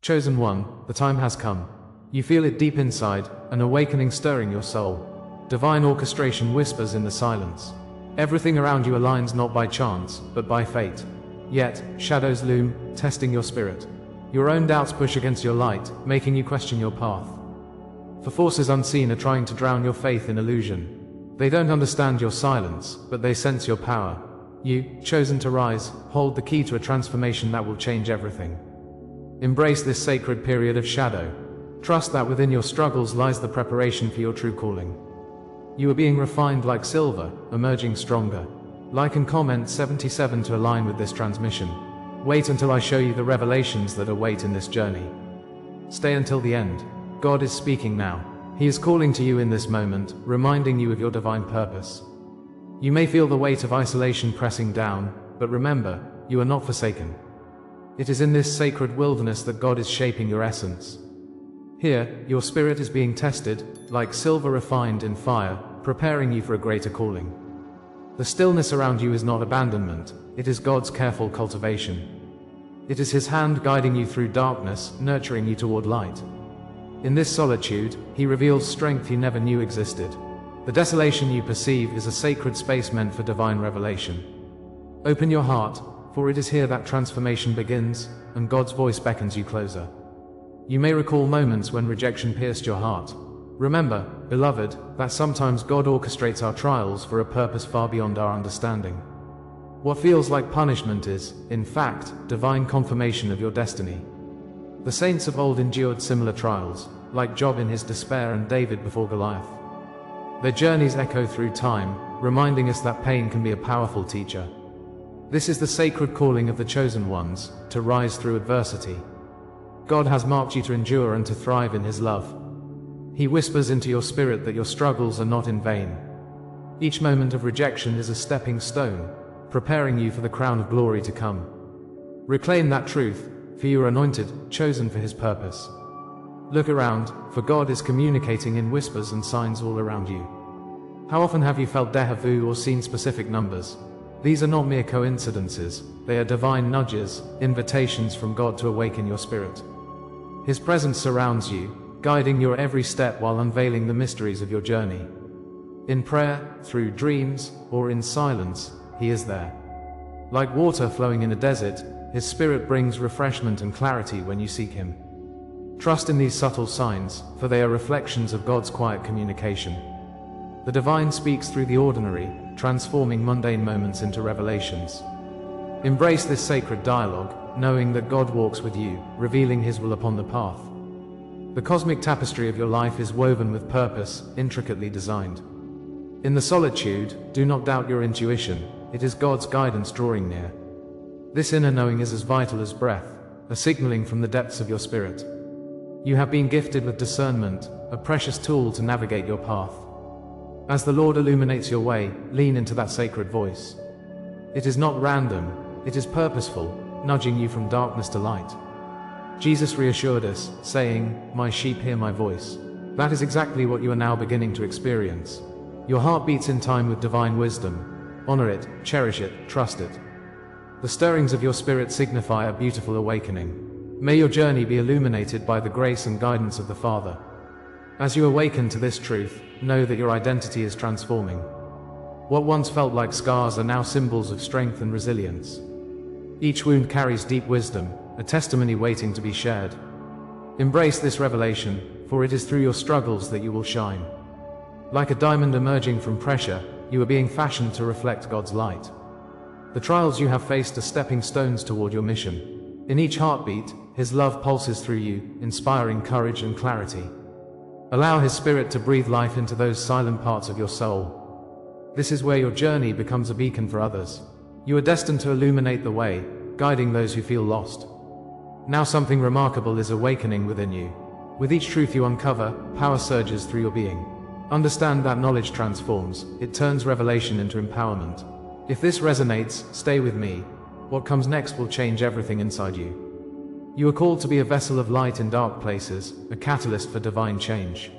Chosen one, the time has come. You feel it deep inside, an awakening stirring your soul. Divine orchestration whispers in the silence. Everything around you aligns not by chance, but by fate. Yet, shadows loom, testing your spirit. Your own doubts push against your light, making you question your path. For forces unseen are trying to drown your faith in illusion. They don't understand your silence, but they sense your power. You, chosen to rise, hold the key to a transformation that will change everything. Embrace this sacred period of shadow. Trust that within your struggles lies the preparation for your true calling. You are being refined like silver, emerging stronger. Like and comment 77 to align with this transmission. Wait until I show you the revelations that await in this journey. Stay until the end. God is speaking now. He is calling to you in this moment, reminding you of your divine purpose. You may feel the weight of isolation pressing down, but remember, you are not forsaken. It is in this sacred wilderness that God is shaping your essence. Here, your spirit is being tested, like silver refined in fire, preparing you for a greater calling. The stillness around you is not abandonment, it is God's careful cultivation. It is His hand guiding you through darkness, nurturing you toward light. In this solitude, He reveals strength you never knew existed. The desolation you perceive is a sacred space meant for divine revelation. Open your heart, for it is here that transformation begins, and God's voice beckons you closer. You may recall moments when rejection pierced your heart. Remember, beloved, that sometimes God orchestrates our trials for a purpose far beyond our understanding. What feels like punishment is, in fact, divine confirmation of your destiny. The saints of old endured similar trials, like Job in his despair and David before Goliath. Their journeys echo through time, reminding us that pain can be a powerful teacher. This is the sacred calling of the chosen ones, to rise through adversity. God has marked you to endure and to thrive in His love. He whispers into your spirit that your struggles are not in vain. Each moment of rejection is a stepping stone, preparing you for the crown of glory to come. Reclaim that truth, for you are anointed, chosen for His purpose. Look around, for God is communicating in whispers and signs all around you. How often have you felt déjà vu or seen specific numbers? These are not mere coincidences, they are divine nudges, invitations from God to awaken your spirit. His presence surrounds you, guiding your every step while unveiling the mysteries of your journey. In prayer, through dreams, or in silence, He is there. Like water flowing in a desert, His Spirit brings refreshment and clarity when you seek Him. Trust in these subtle signs, for they are reflections of God's quiet communication. The divine speaks through the ordinary, transforming mundane moments into revelations. Embrace this sacred dialogue, knowing that God walks with you, revealing His will upon the path. The cosmic tapestry of your life is woven with purpose, intricately designed. In the solitude, do not doubt your intuition, it is God's guidance drawing near. This inner knowing is as vital as breath, a signaling from the depths of your spirit. You have been gifted with discernment, a precious tool to navigate your path. As the Lord illuminates your way, lean into that sacred voice. It is not random, it is purposeful, nudging you from darkness to light. Jesus reassured us, saying, "My sheep hear my voice." That is exactly what you are now beginning to experience. Your heart beats in time with divine wisdom. Honor it, cherish it, trust it. The stirrings of your spirit signify a beautiful awakening. May your journey be illuminated by the grace and guidance of the Father. As you awaken to this truth, know that your identity is transforming. What once felt like scars are now symbols of strength and resilience. Each wound carries deep wisdom, a testimony waiting to be shared. Embrace this revelation, for it is through your struggles that you will shine. Like a diamond emerging from pressure, you are being fashioned to reflect God's light. The trials you have faced are stepping stones toward your mission. In each heartbeat, His love pulses through you, inspiring courage and clarity. Allow His Spirit to breathe life into those silent parts of your soul. This is where your journey becomes a beacon for others. You are destined to illuminate the way, guiding those who feel lost. Now something remarkable is awakening within you. With each truth you uncover, power surges through your being. Understand that knowledge transforms, it turns revelation into empowerment. If this resonates, stay with me. What comes next will change everything inside you. You are called to be a vessel of light in dark places, a catalyst for divine change.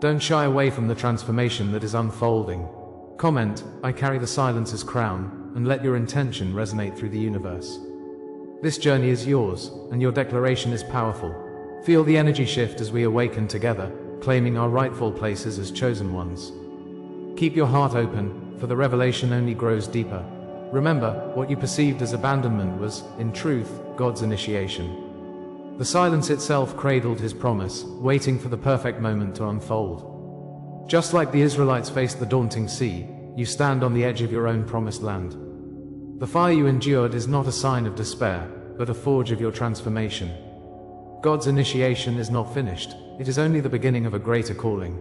Don't shy away from the transformation that is unfolding. Comment, "I carry the silence's crown," and let your intention resonate through the universe. This journey is yours, and your declaration is powerful. Feel the energy shift as we awaken together, claiming our rightful places as chosen ones. Keep your heart open, for the revelation only grows deeper. Remember, what you perceived as abandonment was, in truth, God's initiation. The silence itself cradled his promise, waiting for the perfect moment to unfold. Just like the Israelites faced the daunting sea, you stand on the edge of your own promised land. The fire you endured is not a sign of despair, but a forge of your transformation. God's initiation is not finished, it is only the beginning of a greater calling.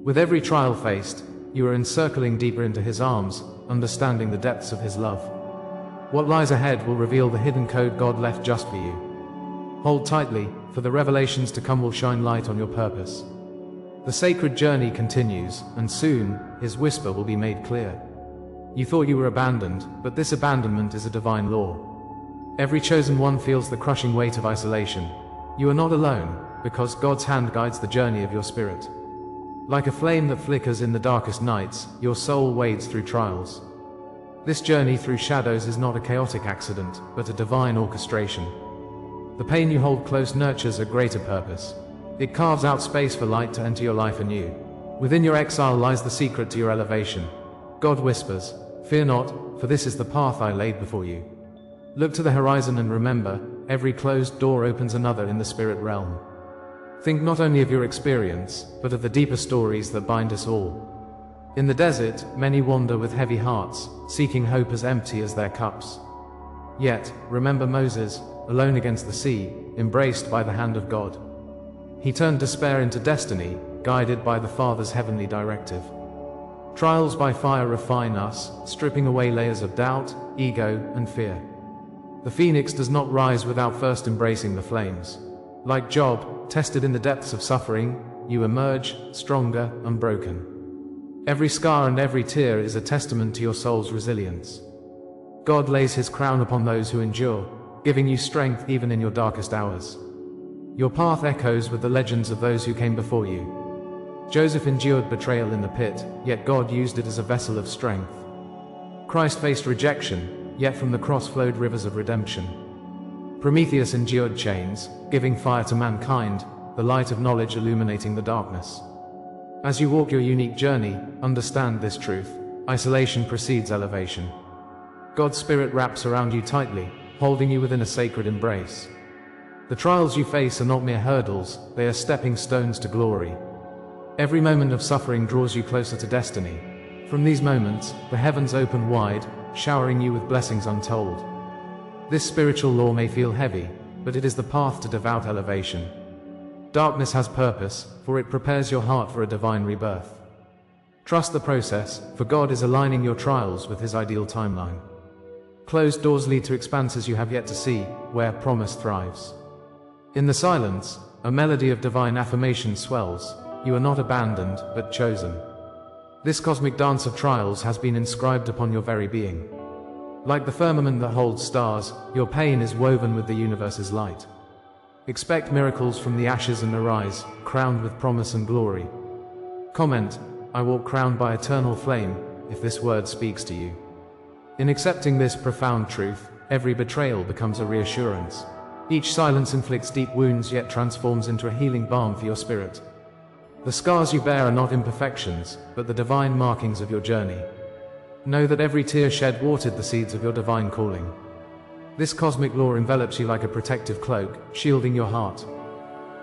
With every trial faced, you are encircling deeper into his arms, understanding the depths of his love. What lies ahead will reveal the hidden code God left just for you. Hold tightly, for the revelations to come will shine light on your purpose. The sacred journey continues, and soon, his whisper will be made clear. You thought you were abandoned, but this abandonment is a divine law. Every chosen one feels the crushing weight of isolation. You are not alone, because God's hand guides the journey of your spirit. Like a flame that flickers in the darkest nights, your soul wades through trials. This journey through shadows is not a chaotic accident, but a divine orchestration. The pain you hold close nurtures a greater purpose. It carves out space for light to enter your life anew. Within your exile lies the secret to your elevation. God whispers, "Fear not, for this is the path I laid before you." Look to the horizon and remember, every closed door opens another in the spirit realm. Think not only of your experience, but of the deeper stories that bind us all. In the desert, many wander with heavy hearts, seeking hope as empty as their cups. Yet, remember Moses, alone against the sea, embraced by the hand of God. He turned despair into destiny, guided by the Father's heavenly directive. Trials by fire refine us, stripping away layers of doubt, ego, and fear. The phoenix does not rise without first embracing the flames. Like Job, tested in the depths of suffering, you emerge, stronger, unbroken. Every scar and every tear is a testament to your soul's resilience. God lays his crown upon those who endure, giving you strength even in your darkest hours. Your path echoes with the legends of those who came before you. Joseph endured betrayal in the pit, yet God used it as a vessel of strength. Christ faced rejection, yet from the cross flowed rivers of redemption. Prometheus endured chains, giving fire to mankind, the light of knowledge illuminating the darkness. As you walk your unique journey, understand this truth: isolation precedes elevation. God's Spirit wraps around you tightly, holding you within a sacred embrace. The trials you face are not mere hurdles, they are stepping stones to glory. Every moment of suffering draws you closer to destiny. From these moments, the heavens open wide, showering you with blessings untold. This spiritual law may feel heavy, but it is the path to devout elevation. Darkness has purpose, for it prepares your heart for a divine rebirth. Trust the process, for God is aligning your trials with his ideal timeline. Closed doors lead to expanses you have yet to see, where promise thrives. In the silence, a melody of divine affirmation swells. You are not abandoned, but chosen. This cosmic dance of trials has been inscribed upon your very being. Like the firmament that holds stars, your pain is woven with the universe's light. Expect miracles from the ashes and arise, crowned with promise and glory. Comment, "I walk crowned by eternal flame," if this word speaks to you. In accepting this profound truth, every betrayal becomes a reassurance. Each silence inflicts deep wounds yet transforms into a healing balm for your spirit. The scars you bear are not imperfections, but the divine markings of your journey. Know that every tear shed watered the seeds of your divine calling. This cosmic law envelops you like a protective cloak, shielding your heart.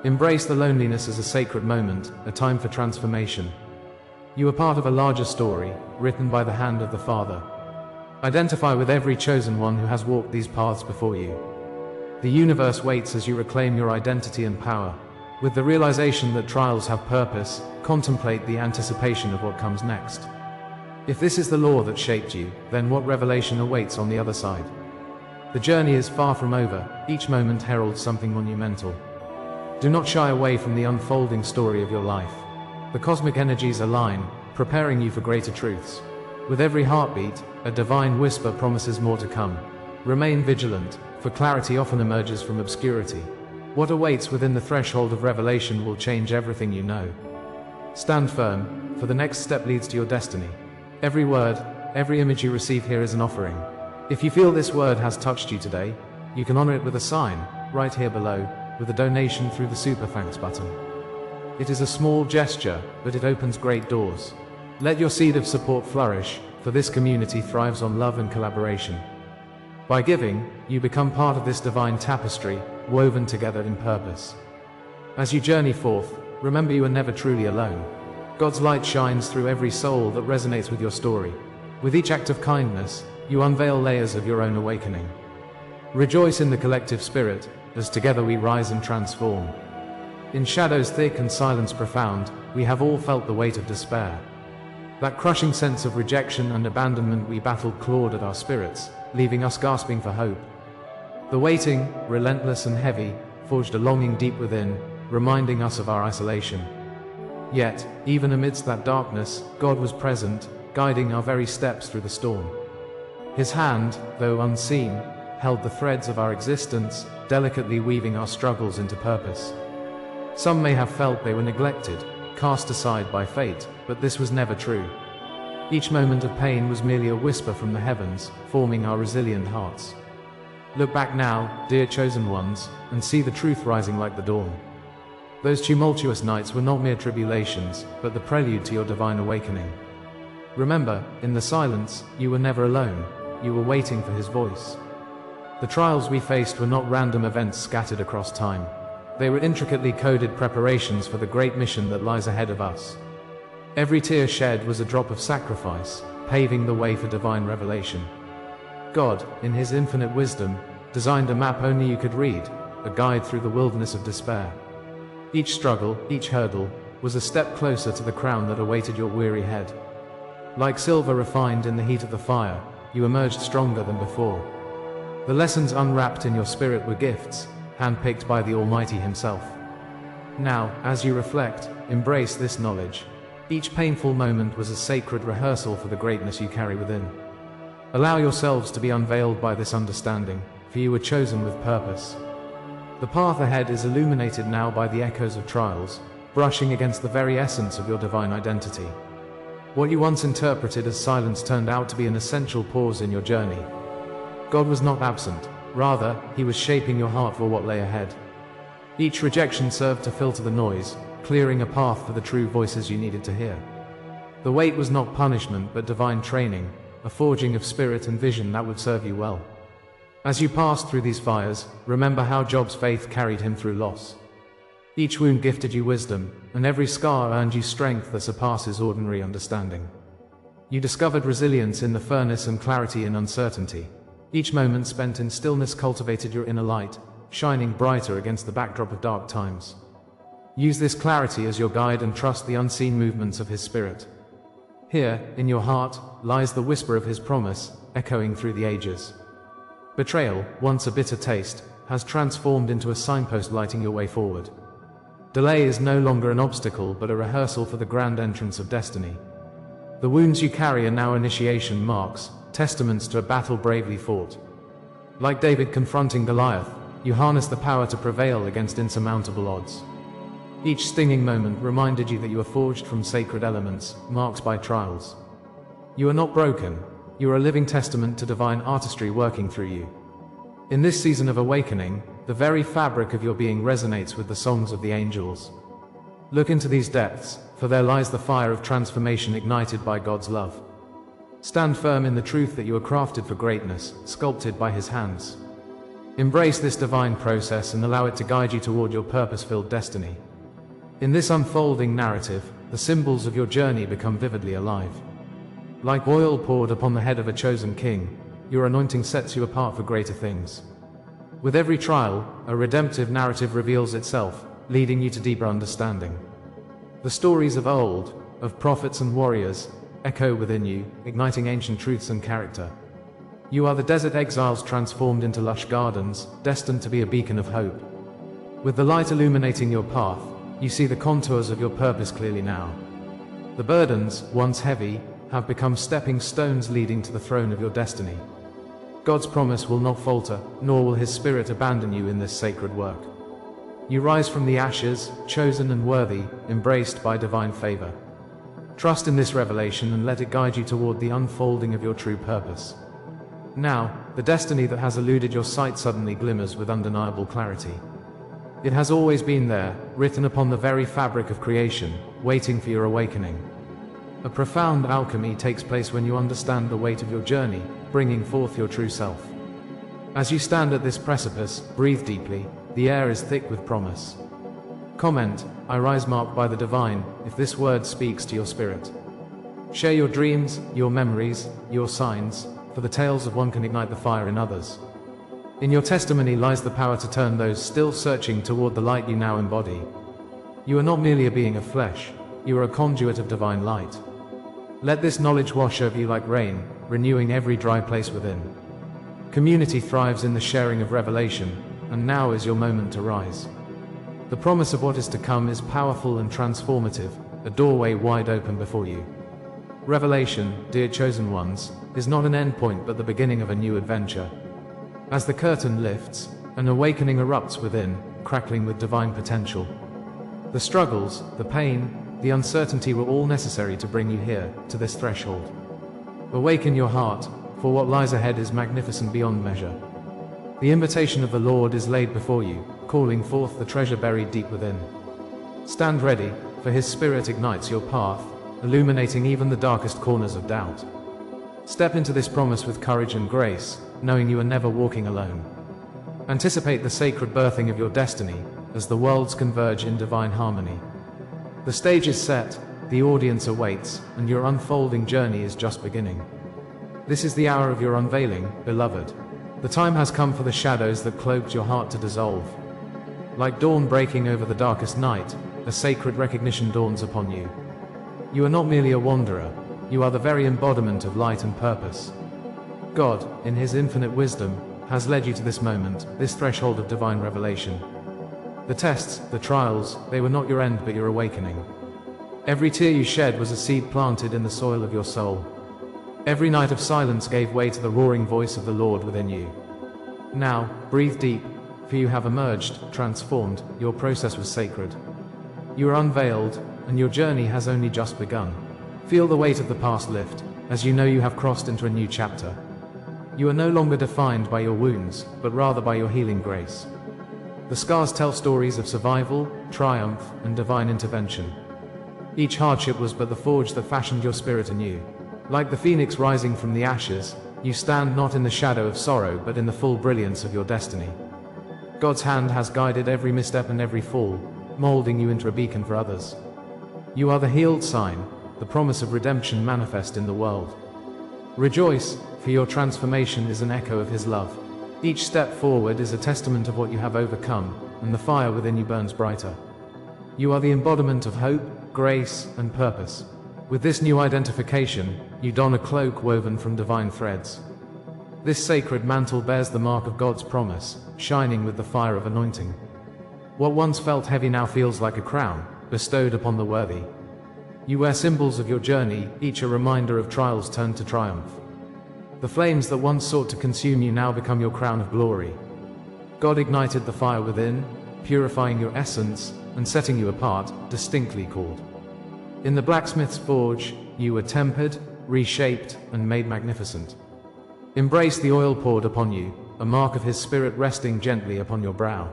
Embrace the loneliness as a sacred moment, a time for transformation. You are part of a larger story, written by the hand of the Father. Identify with every chosen one who has walked these paths before you. The universe waits as you reclaim your identity and power. With the realization that trials have purpose, contemplate the anticipation of what comes next. If this is the law that shaped you, then what revelation awaits on the other side? The journey is far from over, each moment heralds something monumental. Do not shy away from the unfolding story of your life. The cosmic energies align, preparing you for greater truths. With every heartbeat, a divine whisper promises more to come. Remain vigilant, for clarity often emerges from obscurity. What awaits within the threshold of revelation will change everything you know. Stand firm, for the next step leads to your destiny. Every word, every image you receive here is an offering. If you feel this word has touched you today, You can honor it with a sign, right here below, with a donation through the Super Thanks button. It is a small gesture, but it opens great doors. Let your seed of support flourish, for this community thrives on love and collaboration. By giving, you become part of this divine tapestry, woven together in purpose. As you journey forth, remember you are never truly alone. God's light shines through every soul that resonates with your story. With each act of kindness, you unveil layers of your own awakening. Rejoice in the collective spirit, as together we rise and transform. In shadows thick and silence profound, we have all felt the weight of despair. That crushing sense of rejection and abandonment we battled clawed at our spirits, leaving us gasping for hope. The waiting, relentless and heavy, forged a longing deep within, reminding us of our isolation. Yet, even amidst that darkness, God was present, guiding our very steps through the storm. His hand, though unseen, held the threads of our existence, delicately weaving our struggles into purpose. Some may have felt they were neglected, cast aside by fate, but this was never true. Each moment of pain was merely a whisper from the heavens, forming our resilient hearts. Look back now, dear chosen ones, and see the truth rising like the dawn. Those tumultuous nights were not mere tribulations, but the prelude to your divine awakening. Remember, in the silence, you were never alone, you were waiting for His voice. The trials we faced were not random events scattered across time. They were intricately coded preparations for the great mission that lies ahead of us. Every tear shed was a drop of sacrifice, paving the way for divine revelation. God, in His infinite wisdom, designed a map only you could read, a guide through the wilderness of despair. Each struggle, each hurdle, was a step closer to the crown that awaited your weary head. Like silver refined in the heat of the fire, you emerged stronger than before. The lessons unwrapped in your spirit were gifts, handpicked by the Almighty Himself. Now, as you reflect, embrace this knowledge. Each painful moment was a sacred rehearsal for the greatness you carry within. Allow yourselves to be unveiled by this understanding, for you were chosen with purpose. The path ahead is illuminated now by the echoes of trials, brushing against the very essence of your divine identity. What you once interpreted as silence turned out to be an essential pause in your journey. God was not absent, rather, He was shaping your heart for what lay ahead. Each rejection served to filter the noise, clearing a path for the true voices you needed to hear. The wait was not punishment but divine training, a forging of spirit and vision that would serve you well. As you passed through these fires, remember how Job's faith carried him through loss. Each wound gifted you wisdom, and every scar earned you strength that surpasses ordinary understanding. You discovered resilience in the furnace and clarity in uncertainty. Each moment spent in stillness cultivated your inner light, shining brighter against the backdrop of dark times. Use this clarity as your guide and trust the unseen movements of His Spirit. Here, in your heart, lies the whisper of His promise, echoing through the ages. Betrayal, once a bitter taste, has transformed into a signpost lighting your way forward. Delay is no longer an obstacle but a rehearsal for the grand entrance of destiny. The wounds you carry are now initiation marks, testaments to a battle bravely fought. Like David confronting Goliath, you harness the power to prevail against insurmountable odds. Each stinging moment reminded you that you are forged from sacred elements, marked by trials. You are not broken. You are a living testament to divine artistry working through you. In this season of awakening, the very fabric of your being resonates with the songs of the angels. Look into these depths, for there lies the fire of transformation ignited by God's love. Stand firm in the truth that you are crafted for greatness, sculpted by His hands. Embrace this divine process and allow it to guide you toward your purpose-filled destiny. In this unfolding narrative, the symbols of your journey become vividly alive. Like oil poured upon the head of a chosen king, your anointing sets you apart for greater things. With every trial, a redemptive narrative reveals itself, leading you to deeper understanding. The stories of old, of prophets and warriors, echo within you, igniting ancient truths and character. You are the desert exiles transformed into lush gardens, destined to be a beacon of hope. With the light illuminating your path, you see the contours of your purpose clearly now. The burdens, once heavy, have become stepping stones leading to the throne of your destiny. God's promise will not falter, nor will His Spirit abandon you in this sacred work. You rise from the ashes, chosen and worthy, embraced by divine favor. Trust in this revelation and let it guide you toward the unfolding of your true purpose. Now, the destiny that has eluded your sight suddenly glimmers with undeniable clarity. It has always been there, written upon the very fabric of creation, waiting for your awakening. A profound alchemy takes place when you understand the weight of your journey, bringing forth your true self. As you stand at this precipice, breathe deeply. The air is thick with promise. Comment, "I rise marked by the divine," if this word speaks to your spirit. Share your dreams, your memories, your signs, for the tales of one can ignite the fire in others. In your testimony lies the power to turn those still searching toward the light you now embody. You are not merely a being of flesh, you are a conduit of divine light. Let this knowledge wash over you like rain, renewing every dry place within. Community thrives in the sharing of revelation, and now is your moment to rise. The promise of what is to come is powerful and transformative, a doorway wide open before you. Revelation, dear chosen ones, is not an endpoint but the beginning of a new adventure. As the curtain lifts, an awakening erupts within, crackling with divine potential. The struggles, the pain, the uncertainty were all necessary to bring you here, to this threshold. Awaken your heart, for what lies ahead is magnificent beyond measure. The invitation of the Lord is laid before you, calling forth the treasure buried deep within. Stand ready, for His Spirit ignites your path, illuminating even the darkest corners of doubt. Step into this promise with courage and grace, knowing you are never walking alone. Anticipate the sacred birthing of your destiny, as the worlds converge in divine harmony. The stage is set, the audience awaits, and your unfolding journey is just beginning. This is the hour of your unveiling, beloved. The time has come for the shadows that cloaked your heart to dissolve. Like dawn breaking over the darkest night, a sacred recognition dawns upon you. You are not merely a wanderer, you are the very embodiment of light and purpose. God, in His infinite wisdom, has led you to this moment, this threshold of divine revelation. The tests, the trials, they were not your end but your awakening. Every tear you shed was a seed planted in the soil of your soul. Every night of silence gave way to the roaring voice of the Lord within you. Now, breathe deep, for you have emerged, transformed, your process was sacred. You are unveiled, and your journey has only just begun. Feel the weight of the past lift, as you know you have crossed into a new chapter. You are no longer defined by your wounds, but rather by your healing grace. The scars tell stories of survival, triumph, and divine intervention. Each hardship was but the forge that fashioned your spirit anew. Like the phoenix rising from the ashes, you stand not in the shadow of sorrow but in the full brilliance of your destiny. God's hand has guided every misstep and every fall, molding you into a beacon for others. You are the healed sign, the promise of redemption manifest in the world. Rejoice, for your transformation is an echo of His love. Each step forward is a testament of what you have overcome, and the fire within you burns brighter. You are the embodiment of hope, grace, and purpose. With this new identification, you don a cloak woven from divine threads. This sacred mantle bears the mark of God's promise, shining with the fire of anointing. What once felt heavy now feels like a crown, bestowed upon the worthy. You wear symbols of your journey, each a reminder of trials turned to triumph. The flames that once sought to consume you now become your crown of glory. God ignited the fire within, purifying your essence, and setting you apart, distinctly called. In the blacksmith's forge, you were tempered, reshaped, and made magnificent. Embrace the oil poured upon you, a mark of His Spirit resting gently upon your brow.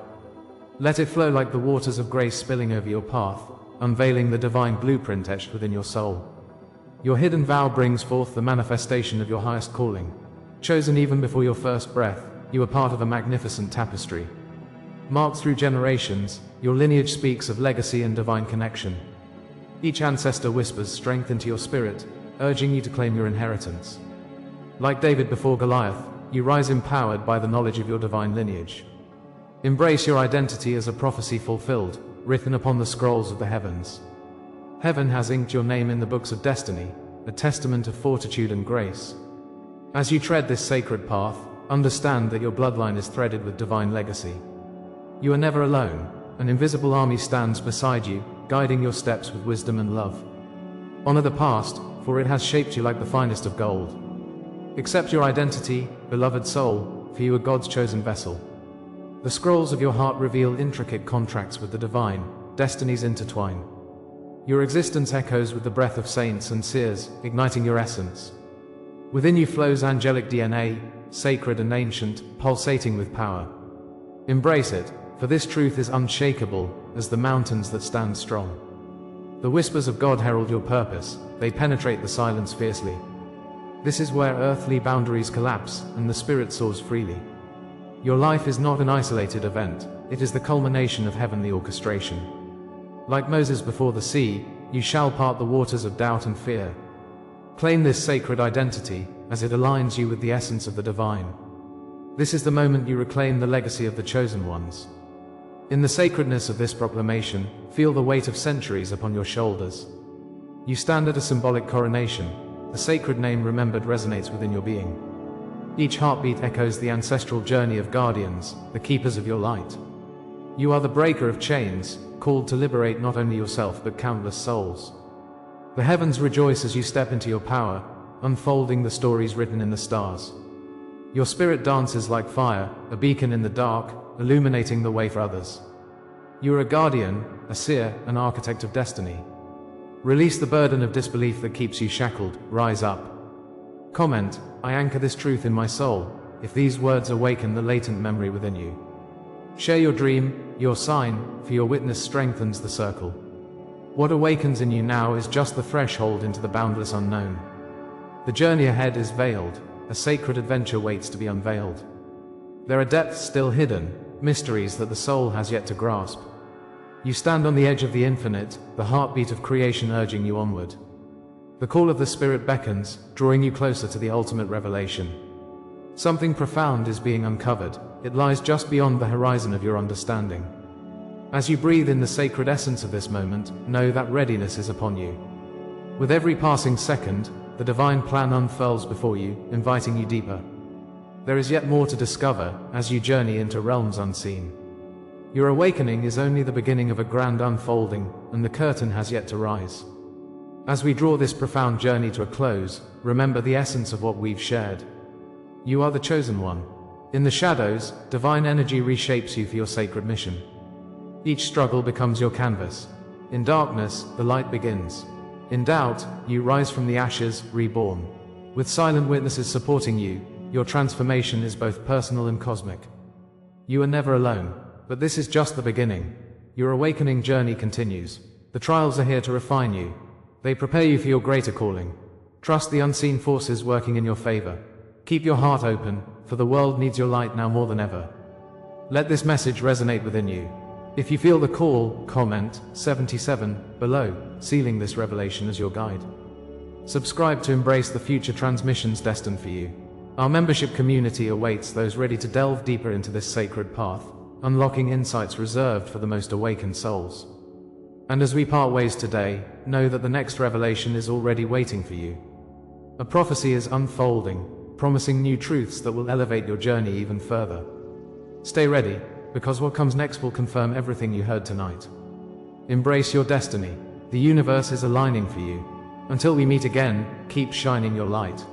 Let it flow like the waters of grace spilling over your path, unveiling the divine blueprint etched within your soul. Your hidden vow brings forth the manifestation of your highest calling. Chosen even before your first breath, you are part of a magnificent tapestry. Marked through generations, your lineage speaks of legacy and divine connection. Each ancestor whispers strength into your spirit, urging you to claim your inheritance. Like David before Goliath, you rise empowered by the knowledge of your divine lineage. Embrace your identity as a prophecy fulfilled, written upon the scrolls of the heavens. Heaven has inked your name in the books of destiny, a testament of fortitude and grace. As you tread this sacred path, understand that your bloodline is threaded with divine legacy. You are never alone. An invisible army stands beside you, guiding your steps with wisdom and love. Honor the past, for it has shaped you like the finest of gold. Accept your identity, beloved soul, for you are God's chosen vessel. The scrolls of your heart reveal intricate contracts with the divine, destinies intertwine. Your existence echoes with the breath of saints and seers, igniting your essence. Within you flows angelic DNA, sacred and ancient, pulsating with power. Embrace it, for this truth is unshakable, as the mountains that stand strong. The whispers of God herald your purpose, they penetrate the silence fiercely. This is where earthly boundaries collapse, and the spirit soars freely. Your life is not an isolated event, it is the culmination of heavenly orchestration. Like Moses before the sea, you shall part the waters of doubt and fear. Claim this sacred identity, as it aligns you with the essence of the divine. This is the moment you reclaim the legacy of the chosen ones. In the sacredness of this proclamation, feel the weight of centuries upon your shoulders. You stand at a symbolic coronation. The sacred name remembered resonates within your being. Each heartbeat echoes the ancestral journey of guardians, the keepers of your light. You are the breaker of chains, called to liberate not only yourself but countless souls. The heavens rejoice as you step into your power, unfolding the stories written in the stars. Your spirit dances like fire, a beacon in the dark, illuminating the way for others. You are a guardian, a seer, an architect of destiny. Release the burden of disbelief that keeps you shackled, rise up. Comment, I anchor this truth in my soul, if these words awaken the latent memory within you. Share your dream, your sign, for your witness strengthens the circle. What awakens in you now is just the threshold into the boundless unknown. The journey ahead is veiled, a sacred adventure waits to be unveiled. There are depths still hidden, mysteries that the soul has yet to grasp. You stand on the edge of the infinite, the heartbeat of creation urging you onward. The call of the Spirit beckons, drawing you closer to the ultimate revelation. Something profound is being uncovered, it lies just beyond the horizon of your understanding. As you breathe in the sacred essence of this moment, know that readiness is upon you. With every passing second, the divine plan unfurls before you, inviting you deeper. There is yet more to discover, as you journey into realms unseen. Your awakening is only the beginning of a grand unfolding, and the curtain has yet to rise. As we draw this profound journey to a close, remember the essence of what we've shared. You are the chosen one. In the shadows, divine energy reshapes you for your sacred mission. Each struggle becomes your canvas. In darkness, the light begins. In doubt, you rise from the ashes, reborn. With silent witnesses supporting you, your transformation is both personal and cosmic. You are never alone, but this is just the beginning. Your awakening journey continues. The trials are here to refine you. They prepare you for your greater calling. Trust the unseen forces working in your favor. Keep your heart open, for the world needs your light now more than ever. Let this message resonate within you. If you feel the call, comment 77 below, sealing this revelation as your guide. Subscribe to embrace the future transmissions destined for you. Our membership community awaits those ready to delve deeper into this sacred path, unlocking insights reserved for the most awakened souls. And as we part ways today, know that the next revelation is already waiting for you. A prophecy is unfolding, promising new truths that will elevate your journey even further. Stay ready, because what comes next will confirm everything you heard tonight. Embrace your destiny. The universe is aligning for you. Until we meet again, keep shining your light.